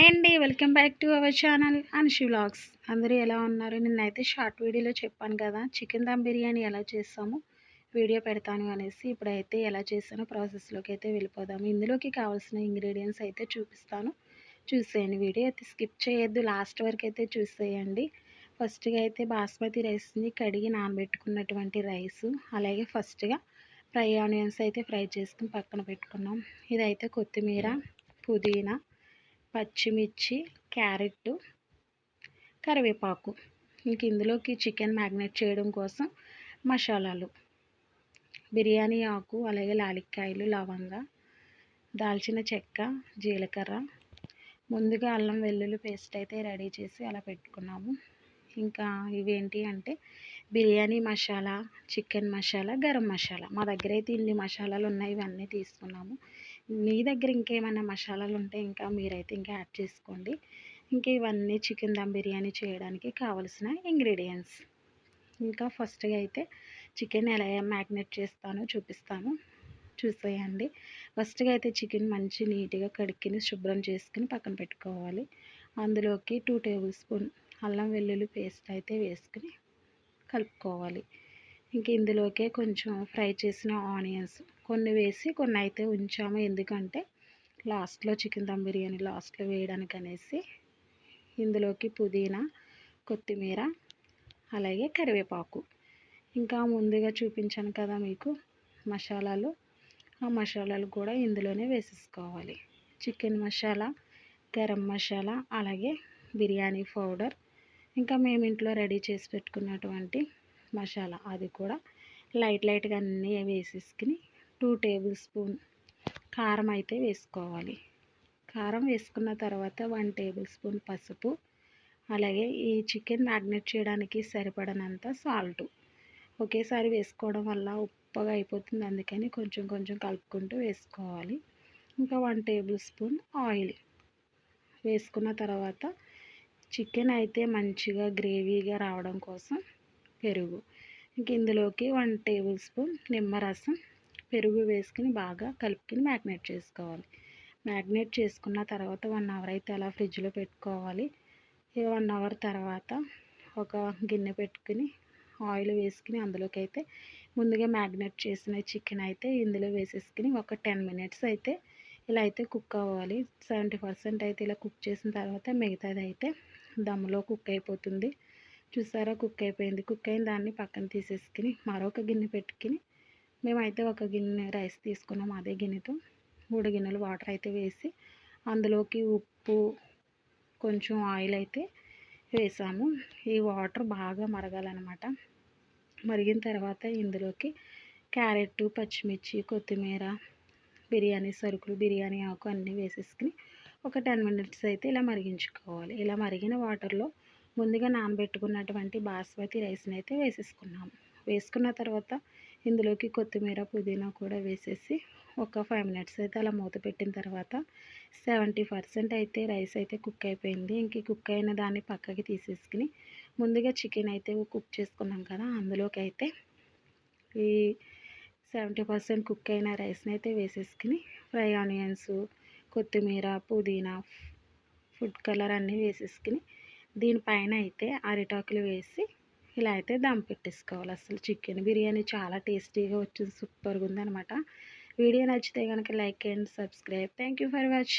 Hi అండి, welcome back to our channel Anushi vlogs. అందరూ ఎలా ఉన్నారు? నిన్నైతే షార్ట్ వీడియోలో చెప్పాను కదా, చికెన్ దమ్ బిర్యానీ ఎలా చేస్తామో వీడియో పెడతాను అనేసి. ఇప్పుడైతే ఎలా చేస్తానో ప్రాసెస్లోకి అయితే వెళ్ళిపోదాము. ఇందులోకి కావాల్సిన ఇంగ్రీడియంట్స్ అయితే చూపిస్తాను, చూసేయండి. వీడియో అయితే స్కిప్ చేయొద్దు, లాస్ట్ వరకు అయితే చూసేయండి. ఫస్ట్గా అయితే బాస్మతి రైస్ని కడిగి నానబెట్టుకున్నటువంటి రైసు, అలాగే ఫస్ట్గా ఫ్రై ఆనియన్స్ అయితే ఫ్రై చేసుకుని పక్కన పెట్టుకున్నాం. ఇదైతే కొత్తిమీర, పుదీనా, పచ్చిమిర్చి, క్యారెట్, కరివేపాకు. ఇంక ఇందులోకి చికెన్ మ్యాగ్నేట్ చేయడం కోసం మసాలాలు, బిర్యానీ ఆకు, అలాగే లాలిక్కాయలు, లవంగ, దాల్చిన చెక్క, జీలకర్ర. ముందుగా అల్లం వెల్లుల్లి పేస్ట్ అయితే రెడీ చేసి అలా పెట్టుకున్నాము. ఇంకా ఇవేంటి అంటే బిర్యానీ మసాలా, చికెన్ మసాలా, గరం మసాలా. మా దగ్గర అయితే ఇన్ని మసాలాలు ఉన్నాయి, ఇవన్నీ తీసుకున్నాము. మీ దగ్గర ఇంకేమైనా మసాలాలు ఉంటే ఇంకా మీరైతే ఇంకా యాడ్ చేసుకోండి. ఇంకా ఇవన్నీ చికెన్ దమ్ బిర్యానీ చేయడానికి కావలసిన ఇంగ్రీడియంట్స్. ఇంకా ఫస్ట్గా అయితే చికెన్ ఎలా మ్యాగ్నేట్ చేస్తానో చూపిస్తాను, చూసేయండి. ఫస్ట్గా అయితే చికెన్ మంచి నీట్గా కడుక్కుని శుభ్రం చేసుకుని పక్కన పెట్టుకోవాలి. అందులోకి 2 టేబుల్ స్పూన్ అల్లం వెల్లుల్లి పేస్ట్ అయితే వేసుకుని కలుపుకోవాలి. ఇంక ఇందులోకే కొంచెం ఫ్రై చేసిన ఆనియన్స్ కొన్ని వేసి కొన్ని అయితే ఉంచాము, ఎందుకంటే లాస్ట్లో చికెన్ దమ్ బిర్యానీ లాస్ట్లో వేయడానికి అనేసి. ఇందులోకి పుదీనా, కొత్తిమీర, అలాగే కరివేపాకు. ఇంకా ముందుగా చూపించాను కదా మీకు మసాలాలు, ఆ మసాలాలు కూడా ఇందులోనే వేసేసుకోవాలి. చికెన్ మసాలా, గరం మసాలా, అలాగే బిర్యానీ పౌడర్, ఇంకా మేము ఇంట్లో రెడీ చేసి పెట్టుకున్నటువంటి మసాలా, అది కూడా లైట్గా అన్నీ వేసేసుకుని 2 టేబుల్ స్పూన్ కారం అయితే వేసుకోవాలి. కారం వేసుకున్న తర్వాత 1 టేబుల్ స్పూన్ పసుపు, అలాగే ఈ చికెన్ మ్యాగ్నేట్ చేయడానికి సరిపడనంత సాల్ట్. ఒకేసారి వేసుకోవడం వల్ల ఉప్పగా అయిపోతుంది, అందుకని కొంచెం కొంచెం కలుపుకుంటూ వేసుకోవాలి. ఇంకా 1 టేబుల్ స్పూన్ ఆయిల్ వేసుకున్న తర్వాత చికెన్ అయితే మంచిగా గ్రేవీగా రావడం కోసం పెరుగు. ఇంక ఇందులోకి 1 టేబుల్ స్పూన్ నిమ్మరసం, పెరుగు వేసుకుని బాగా కలుపుకొని మ్యాగ్నేట్ చేసుకోవాలి. మ్యాగ్నేట్ చేసుకున్న తర్వాత 1 అవర్ అయితే అలా ఫ్రిడ్జ్లో పెట్టుకోవాలి. 1 అవర్ తర్వాత ఒక గిన్నె పెట్టుకుని ఆయిల్ వేసుకుని అందులోకి అయితే ముందుగా మ్యాగ్నేట్ చేసిన చికెన్ అయితే ఇందులో వేసేసుకుని ఒక 10 మినిట్స్ అయితే ఇలా అయితే కుక్ అవ్వాలి. 70% అయితే ఇలా కుక్ చేసిన తర్వాత మిగతాది అయితే దమ్లో కుక్ అయిపోతుంది. చూసారా, కుక్ అయిపోయింది. కుక్ అయిన దాన్ని పక్కన తీసేసుకుని మరొక గిన్నె పెట్టుకుని మేమైతే ఒక గిన్నె రైస్ తీసుకున్నాం. అదే గిన్నెతో 3 గిన్నెలు వాటర్ అయితే వేసి అందులోకి ఉప్పు, కొంచెం ఆయిల్ అయితే వేసాము. ఈ వాటర్ బాగా మరగాలన్నమాట. మరిగిన తర్వాత ఇందులోకి క్యారెట్, పచ్చిమిర్చి, కొత్తిమీర, బిర్యానీ సరుకులు, బిర్యానీ ఆకు అన్నీ వేసేసుకుని ఒక 10 మినిట్స్ అయితే ఇలా మరిగించుకోవాలి. ఇలా మరిగిన వాటర్లో ముందుగా నానబెట్టుకున్నటువంటి బాస్మతి రైస్ని అయితే వేసేసుకున్నాము. వేసుకున్న తర్వాత ఇందులోకి కొత్తిమీర, పుదీనా కూడా వేసేసి ఒక 5 మినిట్స్ అయితే అలా మూత పెట్టిన తర్వాత 70% అయితే రైస్ అయితే కుక్ అయిపోయింది. ఇంక కుక్ అయిన దాన్ని పక్కకి తీసేసుకుని ముందుగా చికెన్ అయితే కుక్ చేసుకున్నాం కదా, అందులోకి అయితే ఈ 70% కుక్ అయిన రైస్ని అయితే వేసేసుకుని ఫ్రై ఆనియన్స్, కొత్తిమీర, పుదీనా, ఫుడ్ కలర్ అన్నీ వేసేసుకుని దీనిపైన అయితే అరిటాకులు వేసి ఇలా అయితే దమ్ పెట్టేసుకోవాలి. అసలు చికెన్ బిర్యానీ చాలా టేస్టీగా వచ్చింది, సూపర్గా ఉందన్నమాట. వీడియో నచ్చితే కనుక like and subscribe. Thank you for watching.